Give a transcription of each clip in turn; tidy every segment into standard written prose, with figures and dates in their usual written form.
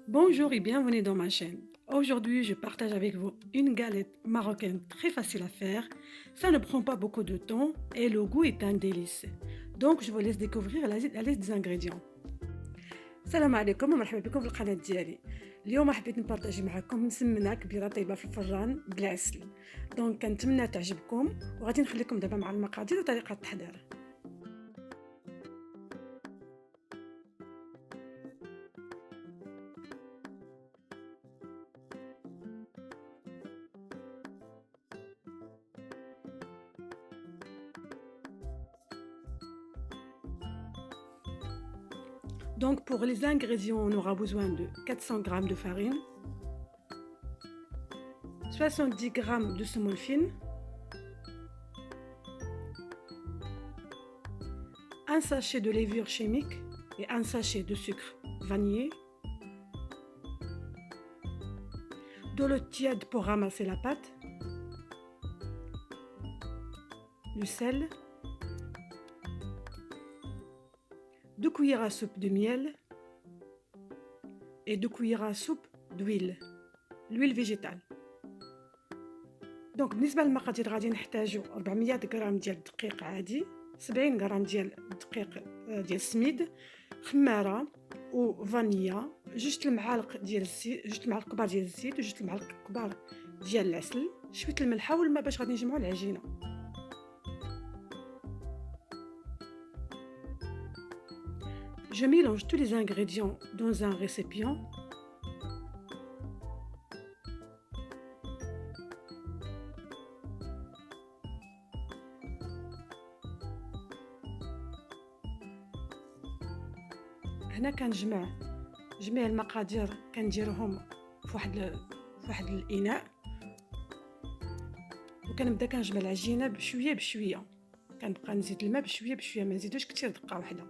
Bonjour et bienvenue dans ma chaîne. Aujourd'hui, je partage avec vous une galette marocaine très facile à faire. Ça ne prend pas beaucoup de temps et le goût est un délice. Donc, je vous laisse découvrir la liste des ingrédients. السلام عليكم ومرحبا بكم في القناة ديالي. اليوم حبيت نبارطاجي معكم مسمنة كبيرة طيبة في الفران بالعسل. دونك كنتمنى تعجبكم وغادي نخليكم دابا مع المقادير وطريقة التحضير. Donc pour les ingrédients, on aura besoin de 400 g de farine, 70 g de semoule fine, un sachet de levure chimique et un sachet de sucre vanillé, de l'eau tiède pour ramasser la pâte, du sel, 2 cuillères à soupe de miel et 2 cuillères à soupe d'huile, l'huile végétale. دونك بالنسبه للمقادير غادي نحتاجو 400 غرام ديال الدقيق عادي، 70 غرام ديال الدقيق ديال السميد، خماره وفانيلا، جوج المعالق ديال الزيت، جوج المعالق كبار ديال الزيت وجوج المعالق كبار ديال العسل، شويه الملحه والماء باش غادي نجمعوا العجينه. Je mélange tous les ingrédients dans un récipient. هنا كنجمع جميع المقادير كنديرهم في واحد الاناء وكنبدا كنجمع العجينه بشويه بشويه، كنبقى نزيد الماء بشويه بشويه، ما نزيدوش كثير دقه واحده.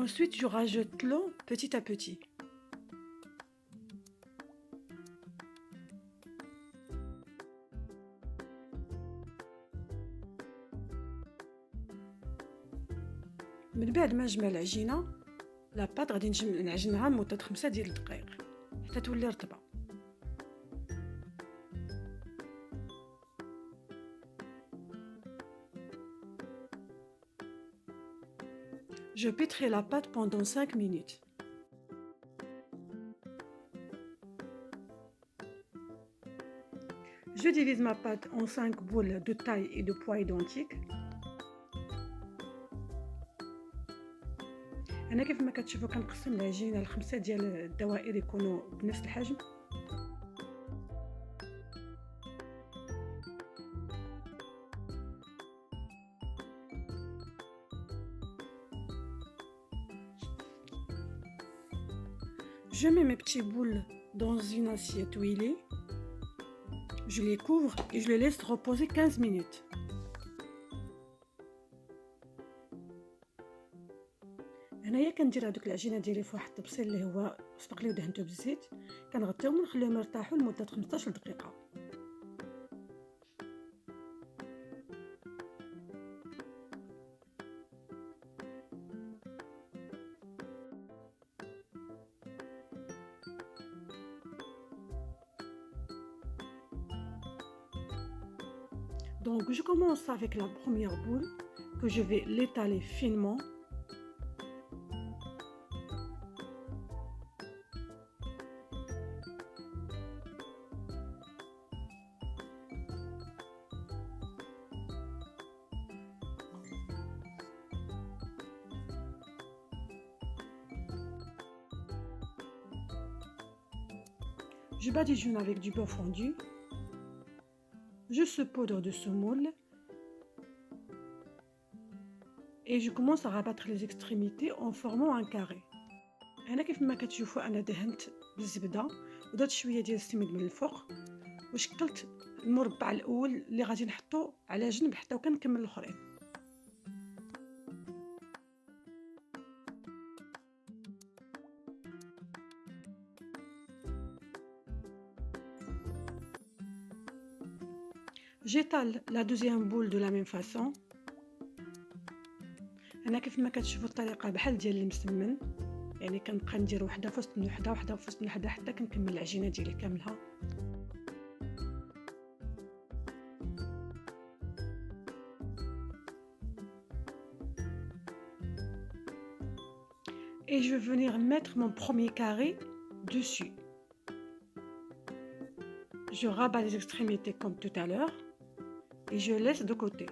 Ensuite, je rajoute l'eau petit à petit. من بعد ما نجمع العجينه لاباط غادي نعجنها لمده 5 ديال الدقائق حتى تولي رطبه. Je pétris la pâte pendant 5 minutes. Je divise ma pâte en 5 boules de taille et de poids identiques. أنا كيف ما كتشوفوا كنقسم العجينة ل5 ديال الدوائر يكونوا بنفس الحجم. Je mets mes petits boules dans une assiette huilée. Je les couvre et je les laisse reposer 15 minutes. هنايا كندير هذوك العجينه ديالي في واحد الطبسيل اللي هو سبق لي ودهنته بالزيت، كنغطيهم ونخليهم يرتاحوا لمده 15 دقيقه. Donc je commence avec la première boule que je vais l'étaler finement. Je badigeonne avec du beurre fondu. Je saupoudre de semoule et je commence à rabattre les extrémités en formant un carré. هنا كيف ما كتشوفوا انا دهنت بالزبده ودرت شويه ديال السميد من الفوق وشكلت المربع الاول اللي غادي نحطو على جنب حتى وكنكمل الاخرين. j'étale la deuxième boule de la même façon. انا كيف ما كتشوفوا الطريقه بحال ديال المسمن، يعني كنبقى ندير وحده في وسط وحده وحده في وسط وحده حتى كنكمل العجينه ديالي كاملها. Et je vais venir mettre mon premier carré dessus. Je rabats les extrémités comme tout à l'heure et je laisse de côté.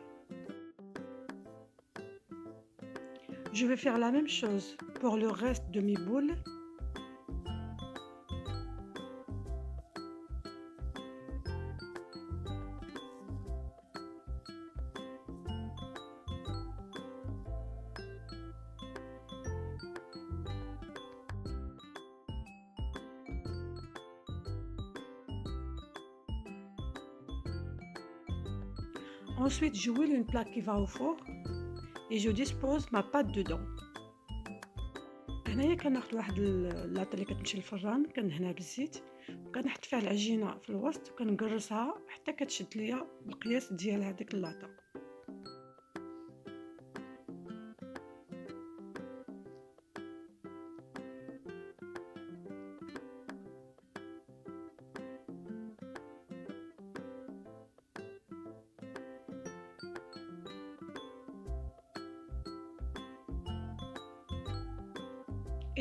Je vais faire la même chose pour le reste de mes boules. Ensuite, je huile une plaque qui va au four et je dispose ma pâte dedans. هنايا كناخد واحد اللاطه اللي كتمشي للفران، كندهنها بالزيت وكنحط فيها العجينه في الوسط وكنقرصها حتى كتشد ليا بالقياس ديال هذيك اللاطه.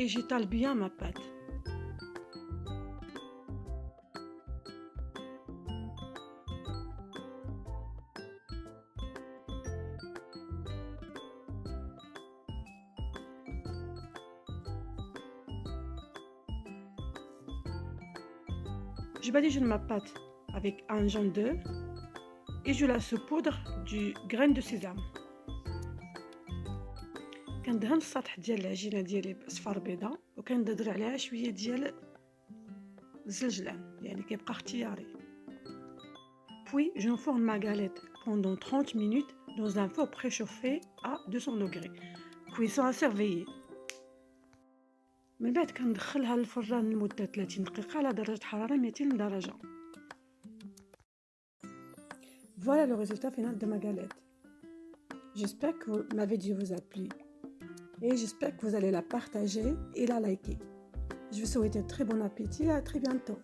Et j'étale bien ma pâte. Je badigeonne ma pâte avec un jaune d'œuf et je la saupoudre du grain de sésame. كندهن السطح ديال العجينه ديالي باصفر بيضه وكنددر عليها شويه ديال الزلجلان، يعني كيبقى اختياري. Puis j'enfourne ma galette pendant 30 minutes dans un four préchauffé à 200 degrés. Cuisson à surveiller. من بعد كندخلها للفران لمده 30 دقيقه على درجه حراره 200 درجه. Voilà le résultat final de ma galette. J'espère que ma vidéo vous a plu et j'espère que vous allez la partager et la liker. Je vous souhaite un très bon appétit et à très bientôt.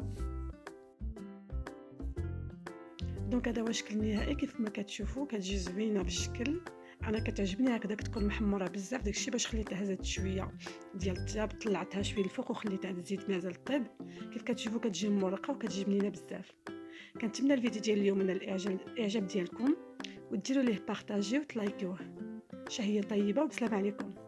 دونك هذا هو الشكل النهائي. كيف ما كتشوفوا كتجي زوينه بالشكل. انا كتعجبني هكذا كتكون محمره بزاف، داكشي باش خليتها هزات شويه ديال الطياب، طلعتها شويه الفوق وخليتها هاد الزيت مازال طيب. كيف كتشوفوا كتجي مرقه وكتجي بنينه بزاف. كنتمنى الفيديو ديال اليوم من الاعجاب ديالكم وديروا ليه بارطاجي وتلايكوه. شهيه طيبه وبسلام عليكم.